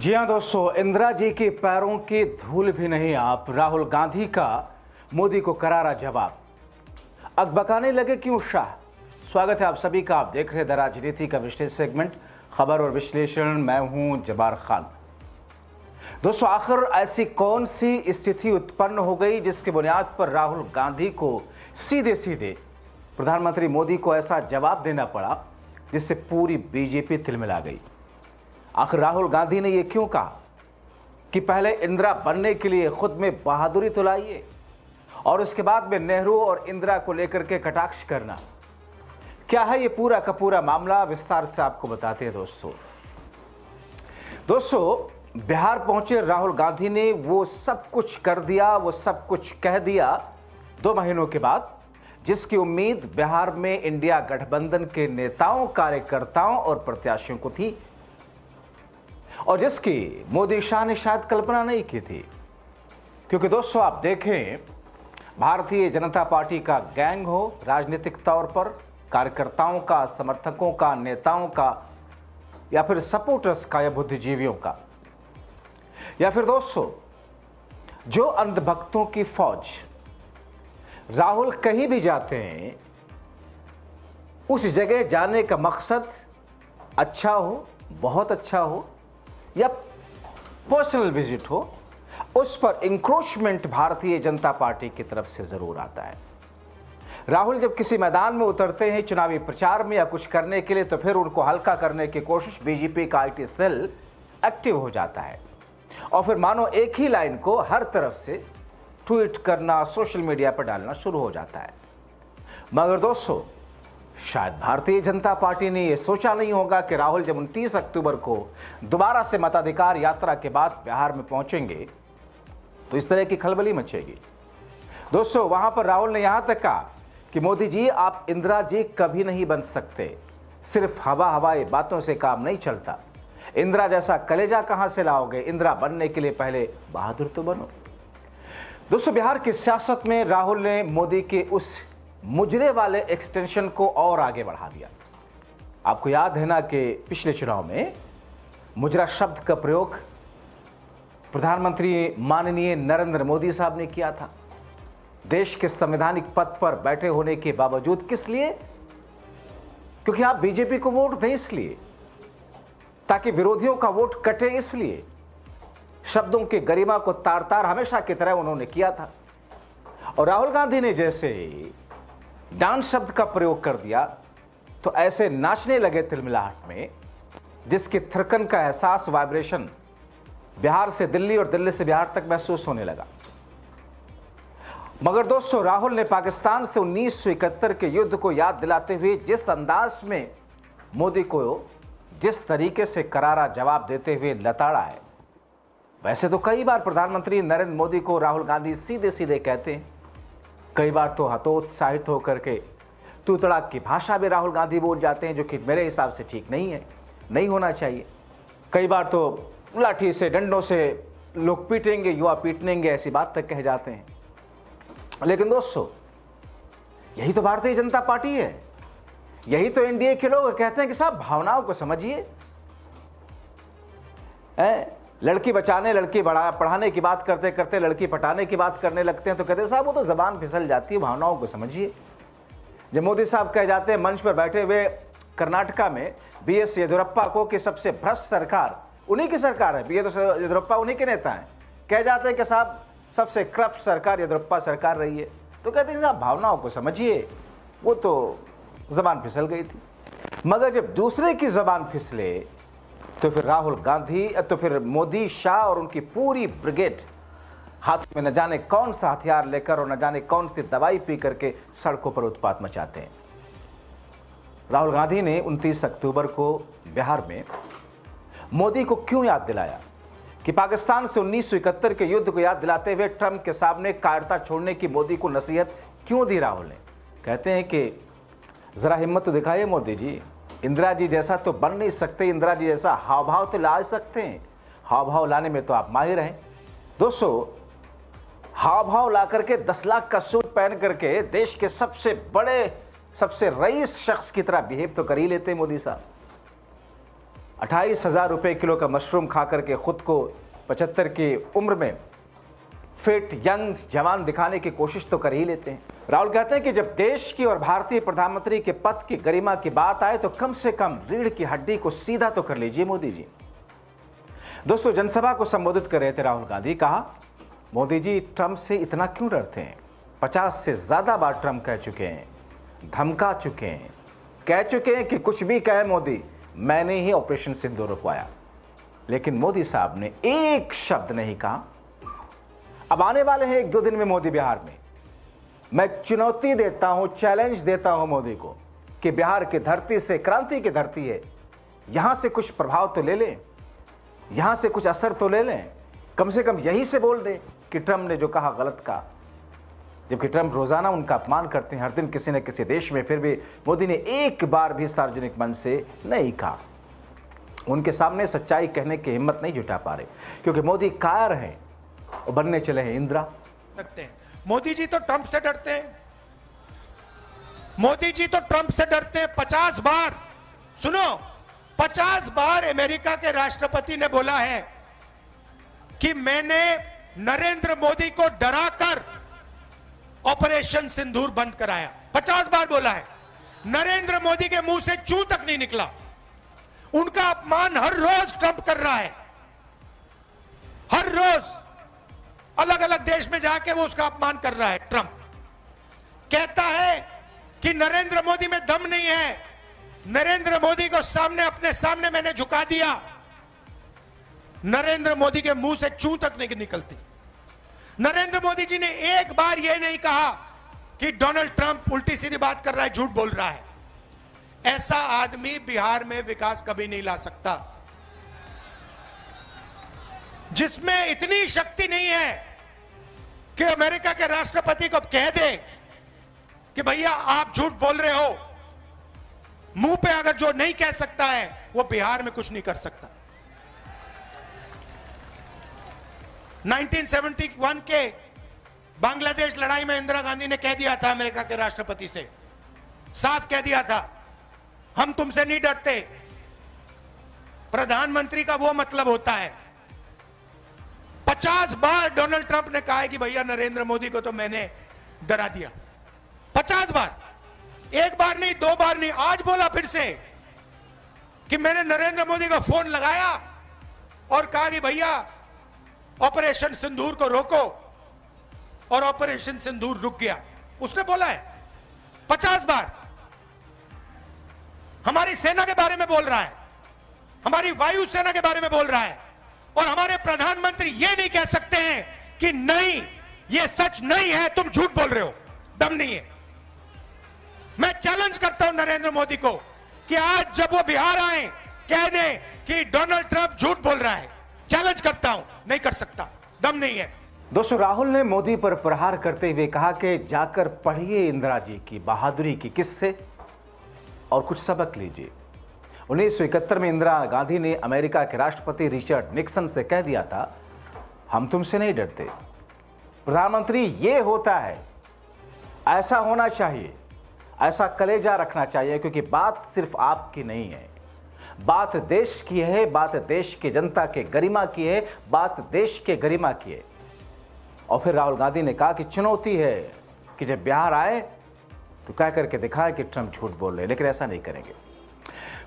जी हाँ दोस्तों, इंदिरा जी के पैरों की धूल भी नहीं आप। राहुल गांधी का मोदी को करारा जवाब। अकबकाने लगे क्यों शाह। स्वागत है आप सभी का। आप देख रहे हैं द राजनीति का विशेष सेगमेंट खबर और विश्लेषण। मैं हूं जबार खान। दोस्तों, आखिर ऐसी कौन सी स्थिति उत्पन्न हो गई जिसके बुनियाद पर राहुल गांधी को सीधे सीधे प्रधानमंत्री मोदी को ऐसा जवाब देना पड़ा जिससे पूरी बीजेपी तिलमिला गई। आखिर राहुल गांधी ने यह क्यों कहा कि पहले इंदिरा बनने के लिए खुद में बहादुरी तो लाइए और उसके बाद में नेहरू और इंदिरा को लेकर के कटाक्ष करना। क्या है ये पूरा का पूरा मामला, विस्तार से आपको बताते हैं दोस्तों, बिहार पहुंचे राहुल गांधी ने वो सब कुछ कर दिया, वो सब कुछ कह दिया 2 महीनों के बाद, जिसकी उम्मीद बिहार में इंडिया गठबंधन के नेताओं, कार्यकर्ताओं और प्रत्याशियों को थी और जिसकी मोदी शाह ने शायद कल्पना नहीं की थी। क्योंकि दोस्तों, आप देखें, भारतीय जनता पार्टी का गैंग हो, राजनीतिक तौर पर कार्यकर्ताओं का, समर्थकों का, नेताओं का, या फिर सपोर्टर्स का, या बुद्धिजीवियों का, या फिर दोस्तों जो अंधभक्तों की फौज, राहुल कहीं भी जाते हैं उस जगह जाने का मकसद अच्छा हो, बहुत अच्छा हो, या पर्सनल विजिट हो, उस पर इंक्रोचमेंट भारतीय जनता पार्टी की तरफ से जरूर आता है। राहुल जब किसी मैदान में उतरते हैं चुनावी प्रचार में या कुछ करने के लिए, तो फिर उनको हल्का करने की कोशिश बीजेपी का आईटी सेल एक्टिव हो जाता है और फिर मानो एक ही लाइन को हर तरफ से ट्वीट करना, सोशल मीडिया पर डालना शुरू हो जाता है। मगर दोस्तों, शायद भारतीय जनता पार्टी ने यह सोचा नहीं होगा कि राहुल जब 29 अक्टूबर को दोबारा से मताधिकार यात्रा के बाद बिहार में पहुंचेंगे तो इस तरह की खलबली मचेगी। दोस्तों, वहां पर राहुल ने यहां तक कहा कि मोदी जी, आप इंदिरा जी कभी नहीं बन सकते, सिर्फ हवाई बातों से काम नहीं चलता। इंदिरा जैसा कलेजा कहां से लाओगे? इंदिरा बनने के लिए पहले बहादुर तो बनो। दोस्तों, बिहार की सियासत में राहुल ने मोदी के उस मुजरे वाले एक्सटेंशन को और आगे बढ़ा दिया। आपको याद है ना कि पिछले चुनाव में मुजरा शब्द का प्रयोग प्रधानमंत्री माननीय नरेंद्र मोदी साहब ने किया था। देश के संवैधानिक पद पर बैठे होने के बावजूद। किस लिए? क्योंकि आप बीजेपी को वोट दें इसलिए, ताकि विरोधियों का वोट कटे इसलिए। शब्दों की गरिमा को तार तार हमेशा की तरह उन्होंने किया था। और राहुल गांधी ने जैसे डांस शब्द का प्रयोग कर दिया तो ऐसे नाचने लगे तिलमिलाहट में, जिसकी थिरकन का एहसास, वाइब्रेशन बिहार से दिल्ली और दिल्ली से बिहार तक महसूस होने लगा। मगर दोस्तों, राहुल ने पाकिस्तान से 1971 के युद्ध को याद दिलाते हुए जिस अंदाज में मोदी को, जिस तरीके से करारा जवाब देते हुए लताड़ा है, वैसे तो कई बार प्रधानमंत्री नरेंद्र मोदी को राहुल गांधी सीधे सीधे कहते हैं। कई बार तो हतोत्साहित होकर के तू तड़ाक की भाषा में राहुल गांधी बोल जाते हैं, जो कि मेरे हिसाब से ठीक नहीं है, नहीं होना चाहिए। कई बार तो लाठी से, डंडों से लोग पीटेंगे, युवा पीटेंगे, ऐसी बात तक कह जाते हैं। लेकिन दोस्तों, यही तो भारतीय जनता पार्टी है, यही तो एनडीए के लोग कहते हैं कि साहब भावनाओं को समझिए। लड़की बचाने, लड़की पढ़ाने की बात करते करते लड़की पटाने की बात करने लगते हैं तो कहते हैं साहब वो तो जबान फिसल जाती है, भावनाओं को समझिए। जब मोदी साहब कह जाते हैं मंच पर बैठे हुए कर्नाटका में बीएस येदियुरप्पा को कि सबसे भ्रष्ट सरकार उन्हीं की सरकार है, बीएस येदियुरप्पा उन्हीं के नेता हैं, कह जाते हैं कि साहब सबसे करप्ट सरकार येदियुरप्पा सरकार रही है, तो कहते हैं साहब भावनाओं को समझिए, वो तो जबान फिसल गई थी। मगर जब दूसरे की जबान फिसले तो फिर राहुल गांधी, तो फिर मोदी, शाह और उनकी पूरी ब्रिगेड हाथ में न जाने कौन सा हथियार लेकर और न जाने कौन सी दवाई पी करके सड़कों पर उत्पात मचाते हैं। राहुल गांधी ने 29 अक्टूबर को बिहार में मोदी को क्यों याद दिलाया कि पाकिस्तान से 1971 के युद्ध को याद दिलाते हुए ट्रंप के सामने कायरता छोड़ने की मोदी को नसीहत क्यों दी राहुल ने? कहते हैं कि जरा हिम्मत तो दिखाइए मोदी जी, इंदिरा जी जैसा तो बन नहीं सकते, इंदिरा जी जैसा हाव भाव तो ला सकते हैं, हाव भाव लाने में तो आप माहिर हैं। दोस्तों, हाव भाव ला करके 10 लाख का सूट पहन करके देश के सबसे बड़े, सबसे रईस शख्स की तरह बिहेव तो कर ही लेते हैं मोदी साहब। 28,000 रुपए किलो का मशरूम खा करके खुद को 75 की उम्र में फिट यंग जवान दिखाने की कोशिश तो कर ही लेते हैं। राहुल कहते हैं कि जब देश की और भारतीय प्रधानमंत्री के पद की गरिमा की बात आए तो कम से कम रीढ़ की हड्डी को सीधा तो कर लीजिए मोदी जी। दोस्तों, जनसभा को संबोधित कर रहे थे राहुल गांधी। कहा, मोदी जी ट्रंप से इतना क्यों डरते हैं? 50 से ज्यादा बार ट्रंप कह चुके हैं, धमका चुके हैं, कह चुके हैं कि कुछ भी कहे मोदी, मैंने ही ऑपरेशन सिंदूर रुकवाया। लेकिन मोदी साहब ने एक शब्द नहीं कहा। अब आने वाले हैं 1-2 दिन में मोदी बिहार में। मैं चुनौती देता हूं, चैलेंज देता हूं मोदी को कि बिहार की धरती से, क्रांति की धरती है, यहां से कुछ प्रभाव तो ले लें, यहां से कुछ असर तो ले लें। कम से कम यही से बोल दें कि ट्रंप ने जो कहा गलत कहा। जबकि ट्रंप रोजाना उनका अपमान करते हैं हर दिन किसी न किसी देश में, फिर भी मोदी ने एक बार भी सार्वजनिक मंच से नहीं कहा। उनके सामने सच्चाई कहने की हिम्मत नहीं जुटा पा रहे, क्योंकि मोदी कायर हैं और बनने चले हैं इंदिरा। सकते हैं मोदी जी तो ट्रंप से डरते हैं, मोदी जी तो ट्रंप से डरते हैं। 50 बार, सुनो, 50 बार अमेरिका के राष्ट्रपति ने बोला है कि मैंने नरेंद्र मोदी को डराकर ऑपरेशन सिंदूर बंद कराया। 50 बार बोला है। नरेंद्र मोदी के मुंह से चू तक नहीं निकला। उनका अपमान हर रोज ट्रंप कर रहा है। हर रोज अलग अलग देश में जाके वो उसका अपमान कर रहा है। ट्रंप कहता है कि नरेंद्र मोदी में दम नहीं है, नरेंद्र मोदी को सामने, अपने सामने मैंने झुका दिया। नरेंद्र मोदी के मुंह से चू तक नहीं निकलती। नरेंद्र मोदी जी ने एक बार यह नहीं कहा कि डोनाल्ड ट्रंप उल्टी सीधी बात कर रहा है, झूठ बोल रहा है। ऐसा आदमी बिहार में विकास कभी नहीं ला सकता। जिसमें इतनी शक्ति नहीं है कि अमेरिका के राष्ट्रपति को कह दे कि भैया आप झूठ बोल रहे हो। मुंह पे अगर जो नहीं कह सकता है वो बिहार में कुछ नहीं कर सकता। 1971 के बांग्लादेश लड़ाई में इंदिरा गांधी ने कह दिया था अमेरिका के राष्ट्रपति से, साफ कह दिया था, हम तुमसे नहीं डरते। प्रधानमंत्री का वो मतलब होता है। 50 बार डोनाल्ड ट्रंप ने कहा है कि भैया नरेंद्र मोदी को तो मैंने डरा दिया। 50 बार, एक बार नहीं, 2 बार नहीं, आज बोला फिर से कि मैंने नरेंद्र मोदी को फोन लगाया और कहा कि भैया ऑपरेशन सिंदूर को रोको, और ऑपरेशन सिंदूर रुक गया। उसने बोला है 50 बार। हमारी सेना के बारे में बोल रहा है, हमारी वायु सेना के बारे में बोल रहा है, और हमारे प्रधानमंत्री ये नहीं कह सकते हैं कि नहीं, ये सच नहीं है, तुम झूठ बोल रहे हो। दम नहीं है। मैं चैलेंज करता हूं नरेंद्र मोदी को कि आज जब वो बिहार आए, कह दें कि डोनाल्ड ट्रंप झूठ बोल रहा है। चैलेंज करता हूं, नहीं कर सकता, दम नहीं है। दोस्तों, राहुल ने मोदी पर प्रहार करते हुए कहा कि जाकर पढ़िए इंदिरा जी की बहादुरी की किस्से और कुछ सबक लीजिए। 1971 में इंदिरा गांधी ने अमेरिका के राष्ट्रपति रिचर्ड निक्सन से कह दिया था, हम तुमसे नहीं डरते। प्रधानमंत्री ये होता है, ऐसा होना चाहिए, ऐसा कलेजा रखना चाहिए, क्योंकि बात सिर्फ आपकी नहीं है, बात देश की है, बात देश की जनता के गरिमा की है, बात देश के गरिमा की है। और फिर राहुल गांधी ने कहा कि चुनौती है कि जब बिहार आए तो कह करके दिखाए कि ट्रंप झूठ बोल रहे हैं, लेकिन ऐसा नहीं करेंगे।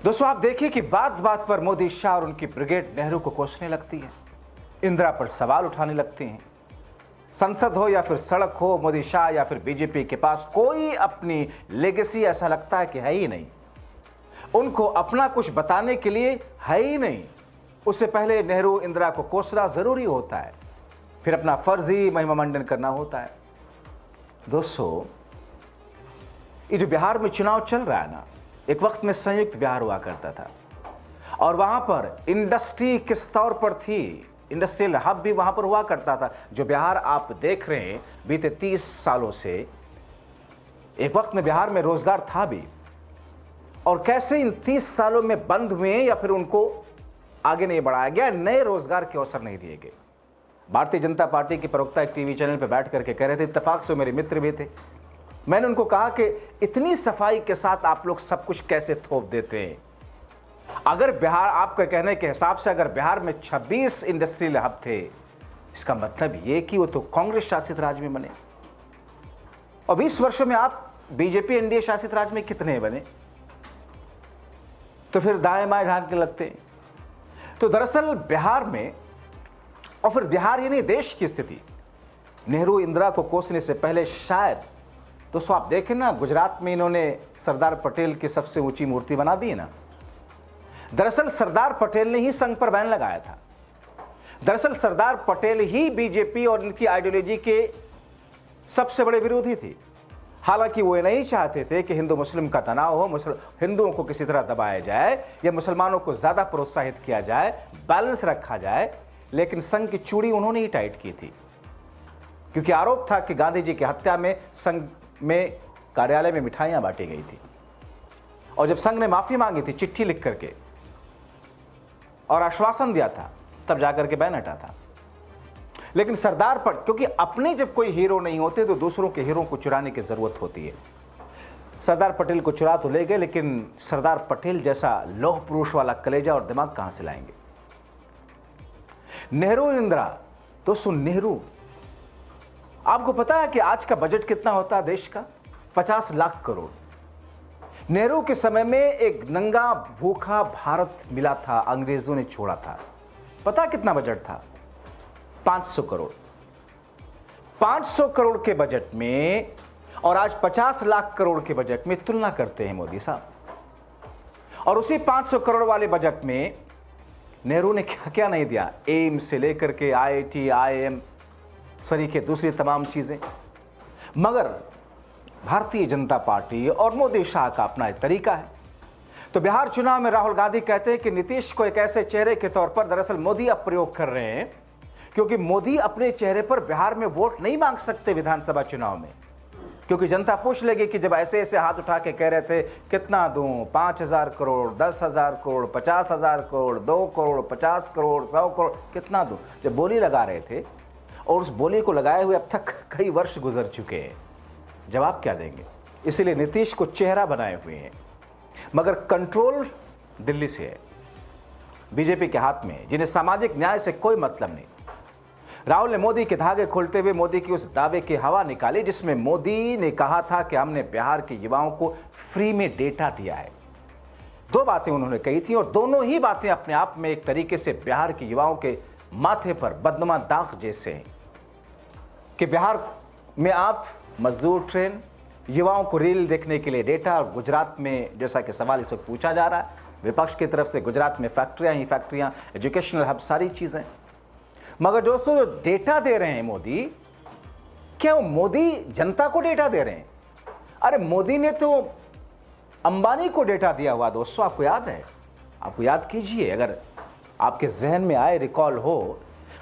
दोस्तों, आप देखिए कि बात बात पर मोदी शाह और उनकी ब्रिगेड नेहरू को कोसने लगती है, इंदिरा पर सवाल उठाने लगती हैं। संसद हो या फिर सड़क हो, मोदी शाह या फिर बीजेपी के पास कोई अपनी लेगेसी ऐसा लगता है कि है ही नहीं। उनको अपना कुछ बताने के लिए है ही नहीं। उससे पहले नेहरू इंदिरा को कोसना जरूरी होता है, फिर अपना फर्जी महिमा मंडन करना होता है। दोस्तों, ये जो बिहार में चुनाव चल रहा है ना, एक वक्त में संयुक्त बिहार हुआ करता था, और वहां पर इंडस्ट्री किस तौर पर थी, इंडस्ट्रियल हब भी वहां पर हुआ करता था। जो बिहार आप देख रहे हैं बीते 30 सालों से, एक वक्त में बिहार में रोजगार था भी, और कैसे इन 30 सालों में बंद हुए या फिर उनको आगे नहीं बढ़ाया गया, नए रोजगार के अवसर नहीं दिए गए। भारतीय जनता पार्टी के प्रवक्ता एक टीवी चैनल पर बैठ करके कह रहे थे, इत्तेफाक से मेरे मित्र भी थे, मैंने उनको कहा कि इतनी सफाई के साथ आप लोग सब कुछ कैसे थोप देते हैं? अगर बिहार, आपके कहने के हिसाब से अगर बिहार में 26 इंडस्ट्रियल हब थे, इसका मतलब ये कि वो तो कांग्रेस शासित राज्य में बने। और 20 वर्षों में आप बीजेपी एनडीए शासित राज्य में कितने बने? तो फिर दाएं बाएं झांक के लगते हैं। तो दरअसल बिहार में, और फिर बिहार यानी देश की स्थिति, नेहरू इंदिरा को कोसने से पहले शायद, दोस्तों आप देखें ना, गुजरात में इन्होंने सरदार पटेल की सबसे ऊंची मूर्ति बना दी है ना। दरअसल सरदार पटेल ने ही संघ पर बैन लगाया था। दरअसल सरदार पटेल ही बीजेपी और इनकी आइडियोलॉजी के सबसे बड़े विरोधी थे। हालांकि वो नहीं चाहते थे कि हिंदू मुस्लिम का तनाव हो, हिंदुओं को किसी तरह दबाया जाए या मुसलमानों को ज्यादा प्रोत्साहित किया जाए, बैलेंस रखा जाए, लेकिन संघ की चूड़ी उन्होंने ही टाइट की थी, क्योंकि आरोप था कि गांधी जी की हत्या में संघ में कार्यालय में मिठाइयां बांटी गई थी। और जब संघ ने माफी मांगी थी चिट्ठी लिख करके और आश्वासन दिया था, तब जाकर के बैन हटा था। लेकिन सरदार पटेल, क्योंकि अपने जब कोई हीरो नहीं होते तो दूसरों के हीरो को चुराने की जरूरत होती है। सरदार पटेल को चुरा तो ले गए, लेकिन सरदार पटेल जैसा लौह पुरुष वाला कलेजा और दिमाग कहां से लाएंगे? नेहरू इंदिरा, दोस्तों नेहरू, आपको पता है कि आज का बजट कितना होता है देश का? 50 लाख करोड़। नेहरू के समय में एक नंगा भूखा भारत मिला था, अंग्रेजों ने छोड़ा था। पता कितना बजट था? 500 करोड़। 500 करोड़ के बजट में और आज 50 लाख करोड़ के बजट में तुलना करते हैं मोदी साहब। और उसी 500 करोड़ वाले बजट में नेहरू ने क्या क्या नहीं दिया, एम्स से लेकर के आईआईटी, आईआईएम, सरीखे दूसरी तमाम चीजें। मगर भारतीय जनता पार्टी और मोदी शाह का अपना एक तरीका है। तो बिहार चुनाव में राहुल गांधी कहते हैं कि नीतीश को एक ऐसे चेहरे के तौर पर दरअसल मोदी अब प्रयोग कर रहे हैं, क्योंकि मोदी अपने चेहरे पर बिहार में वोट नहीं मांग सकते विधानसभा चुनाव में, क्योंकि जनता पूछ लेगी कि जब ऐसे ऐसे हाथ उठा के कह रहे थे कितना दूं, 5,000 करोड़, 10,000 करोड़, 50,000 करोड़, 2 करोड़, 50 करोड़, 100 करोड़, कितना दूं, जब बोली लगा रहे थे, और उस बोली को लगाए हुए अब तक कई वर्ष गुजर चुके हैं, जवाब क्या देंगे? इसीलिए नीतीश को चेहरा बनाए हुए हैं, मगर कंट्रोल दिल्ली से है, बीजेपी के हाथ में, जिन्हें सामाजिक न्याय से कोई मतलब नहीं। राहुल ने मोदी के धागे खोलते हुए मोदी की उस दावे की हवा निकाली जिसमें मोदी ने कहा था कि हमने बिहार के युवाओं को फ्री में डेटा दिया है। 2 बातें उन्होंने कही थी, और दोनों ही बातें अपने आप में एक तरीके से बिहार के युवाओं के माथे पर बदनुमा दाग जैसे हैं कि बिहार में आप मजदूर ट्रेन, युवाओं को रील देखने के लिए डेटा, और गुजरात में जैसा कि सवाल इस वक्त पूछा जा रहा है विपक्ष की तरफ से, गुजरात में फैक्ट्रियां ही फैक्ट्रियां, एजुकेशनल हब, सारी चीजें। मगर दोस्तों जो डेटा दे रहे हैं मोदी, क्या वो मोदी जनता को डेटा दे रहे हैं? अरे मोदी ने तो अंबानी को डेटा दिया हुआ दोस्तों, आपको याद है? आपको याद कीजिए, अगर आपके जहन में आए, रिकॉल हो,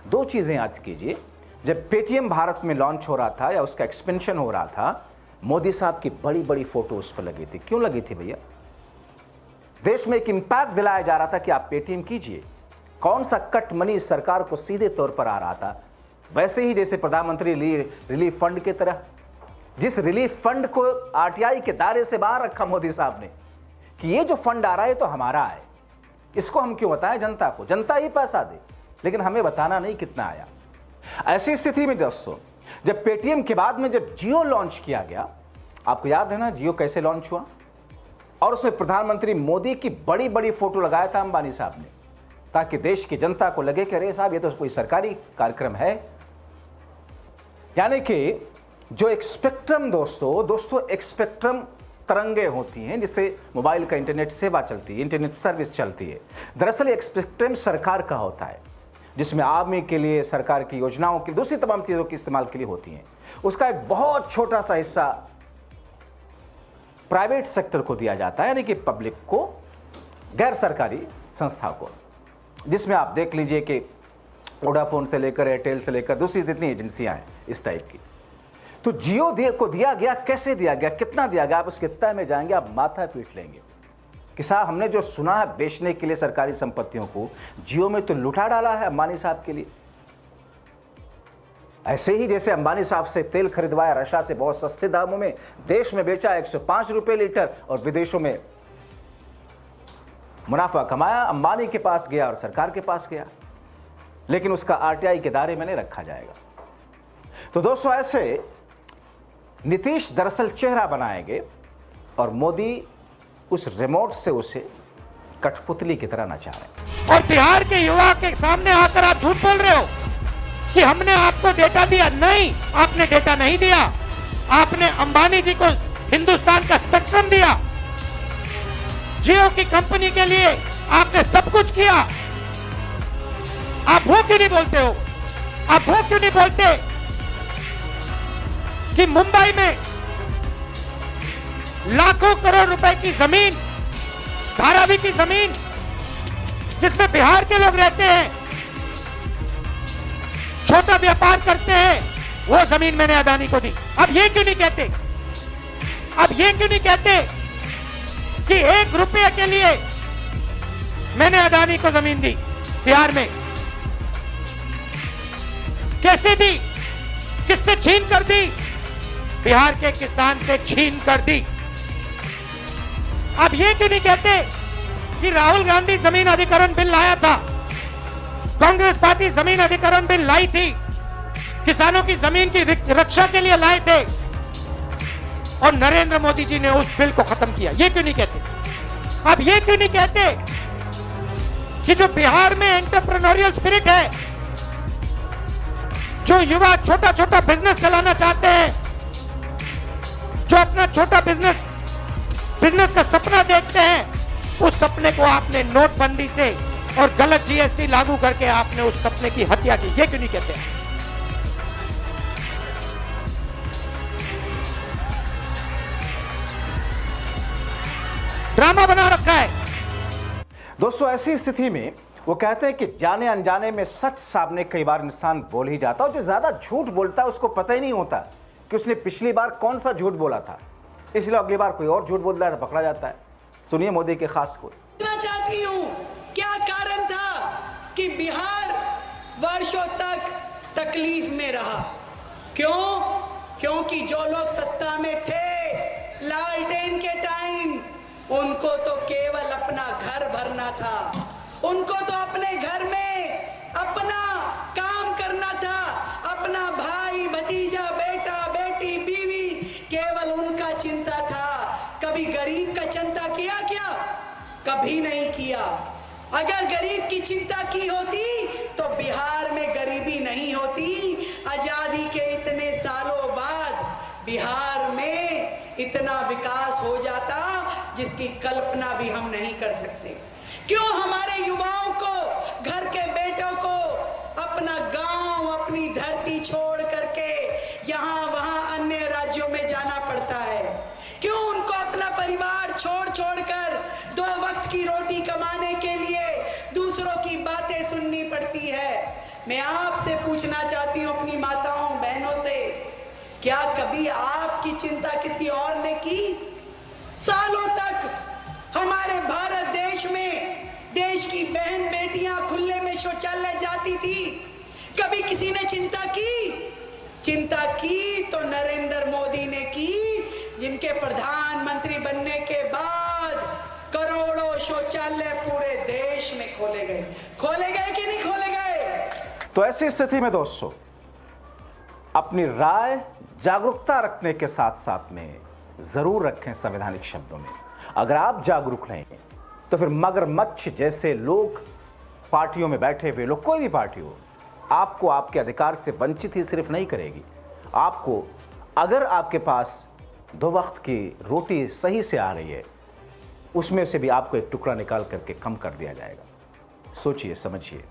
2 चीजें याद कीजिए। जब पेटीएम भारत में लॉन्च हो रहा था या उसका एक्सपेंशन हो रहा था, मोदी साहब की बड़ी बड़ी फोटो उस पर लगी थी। क्यों लगी थी भैया? देश में एक इंपैक्ट दिलाया जा रहा था कि आप पेटीएम कीजिए। कौन सा कट मनी सरकार को सीधे तौर पर आ रहा था? वैसे ही जैसे प्रधानमंत्री रिलीफ फंड की तरह, जिस रिलीफ फंड को आरटीआई के दायरे से बाहर रखा मोदी साहब ने कि ये जो फंड आ रहा है तो हमारा है, इसको हम क्यों बताएं जनता को? जनता ही पैसा दे, लेकिन हमें बताना नहीं कितना आया। ऐसी स्थिति में दोस्तों, जब पेटीएम के बाद में जब जियो लॉन्च किया गया, आपको याद है ना जियो कैसे लॉन्च हुआ? और उसमें प्रधानमंत्री मोदी की बड़ी बड़ी फोटो लगाया था अंबानी साहब ने, ताकि देश की जनता को लगे कि अरे साहब ये तो कोई सरकारी कार्यक्रम है। यानी कि जो एक स्पेक्ट्रम दोस्तों एक स्पेक्ट्रम तरंगे होती हैं जिससे मोबाइल का इंटरनेट सेवा चलती है, इंटरनेट सर्विस चलती है। दरअसल एक स्पेक्ट्रम सरकार का होता है जिसमें आर्मी के लिए, सरकार की योजनाओं के, दूसरी तमाम चीजों के इस्तेमाल के लिए होती हैं। उसका एक बहुत छोटा सा हिस्सा प्राइवेट सेक्टर को दिया जाता है, यानी कि पब्लिक को, गैर सरकारी संस्था को, जिसमें आप देख लीजिए कि वोडाफोन से लेकर एयरटेल से लेकर दूसरी जितनी एजेंसियां हैं इस टाइप की। तो जियो को दिया गया, कैसे दिया गया, कितना दिया गया, आप उसके तय में जाएंगे, आप माथा पीट लेंगे कि साहब हमने जो सुना है बेचने के लिए सरकारी संपत्तियों को, जियो में तो लुटा डाला है अंबानी साहब के लिए। ऐसे ही जैसे अंबानी साहब से तेल खरीदवाया रशिया से बहुत सस्ते दामों में, देश में बेचा 105 रुपए लीटर और विदेशों में मुनाफा कमाया, अंबानी के पास गया और सरकार के पास गया, लेकिन उसका आरटीआई के दायरे में नहीं रखा जाएगा। तो दोस्तों, ऐसे नीतीश दरअसल चेहरा बनाएंगे और मोदी उस रिमोट से उसे कठपुतली की तरह नचा रहे। और बिहार के युवा के सामने आकर आप झूठ बोल रहे हो कि हमने आपको डेटा दिया। नहीं, आपने डेटा नहीं दिया। आपने अंबानी जी को हिंदुस्तान का स्पेक्ट्रम दिया, जियो की कंपनी के लिए आपने सब कुछ किया। आप वो क्यों नहीं बोलते हो? आप वो क्यों नहीं बोलते कि मुंबई में लाखों करोड़ रुपए की जमीन, धारावी की जमीन, जिसमें बिहार के लोग रहते हैं, छोटा व्यापार करते हैं, वो जमीन मैंने अदानी को दी। अब ये क्यों नहीं कहते? अब ये क्यों नहीं कहते कि 1 रुपये के लिए मैंने अदानी को जमीन दी बिहार में? कैसे दी? किससे छीन कर दी? बिहार के किसान से छीन कर दी। अब ये क्यों नहीं कहते कि राहुल गांधी जमीन अधिग्रहण बिल लाया था, कांग्रेस पार्टी जमीन अधिग्रहण बिल लाई थी, किसानों की जमीन की रक्षा के लिए लाए थे, और नरेंद्र मोदी जी ने उस बिल को खत्म किया? ये क्यों नहीं कहते? अब ये क्यों नहीं कहते कि जो बिहार में एंटरप्रेन्योरियल स्पिरिट है, जो युवा छोटा छोटा बिजनेस चलाना चाहते हैं, जो अपना छोटा बिजनेस का सपना देखते हैं, उस सपने को आपने नोटबंदी से और गलत जीएसटी लागू करके आपने उस सपने की हत्या की? ये क्यों नहीं कहते? ड्रामा बना रखा है। दोस्तों, ऐसी स्थिति में वो कहते हैं कि जाने अनजाने में सच सामने कई बार इंसान बोल ही जाता है, और जो ज्यादा झूठ बोलता है उसको पता ही नहीं होता कि उसने पिछली बार कौन सा झूठ बोला था, इसलिए अगली बार कोई और झूठ बोलता है तो पकड़ा जाता है। सुनिए मोदी के खास कोट। चाहती हूं, क्या कारण था कि बिहार वर्षों तक तकलीफ में रहा? क्यों? क्योंकि जो लोग सत्ता में थे लालटेन के टाइम, उनको तो केवल अपना घर भरना था, उनको तो अपने घर में अपना काम करना था, अपना भाई भतीजा, बेटा बेटी, बीवी, केवल उनका चिंता था। कभी गरीब का चिंता किया क्या? कभी नहीं किया। अगर गरीब की चिंता की होती तो बिहार में गरीबी नहीं होती। आजादी के इतने सालों बाद बिहार में इतना विकास हो जाता जिसकी कल्पना भी हम नहीं कर सकते। क्यों हमारे युवाओं को, घर के बेटों को अपना गांव, अपनी धरती छोड़ करके यहाँ वहां अन्य राज्यों में जाना पड़ता है? क्यों उनको अपना परिवार छोड़ कर 2 वक्त की रोटी कमाने के लिए दूसरों की बातें सुननी पड़ती है? मैं आपसे पूछना चाहती हूँ, अपनी माताओं बहनों से, क्या कभी आपकी चिंता किसी और ने की? सालों तक हमारे भारत देश में देश की बहन बेटियां खुले में शौचालय जाती थी, कभी किसी ने चिंता की? चिंता की तो नरेंद्र मोदी ने की, जिनके प्रधानमंत्री बनने के बाद करोड़ों शौचालय पूरे देश में खोले गए कि नहीं खोले गए? तो ऐसी स्थिति में दोस्तों, अपनी राय जागरूकता रखने के साथ साथ में जरूर रखें संवैधानिक शब्दों में। अगर आप जागरूक नहीं तो फिर मगरमच्छ जैसे लोग, पार्टियों में बैठे हुए लोग, कोई भी पार्टी हो, आपको आपके अधिकार से वंचित ही सिर्फ नहीं करेगी, आपको, अगर आपके पास 2 वक्त की रोटी सही से आ रही है, उसमें से भी आपको एक टुकड़ा निकाल करके कम कर दिया जाएगा। सोचिए, समझिए।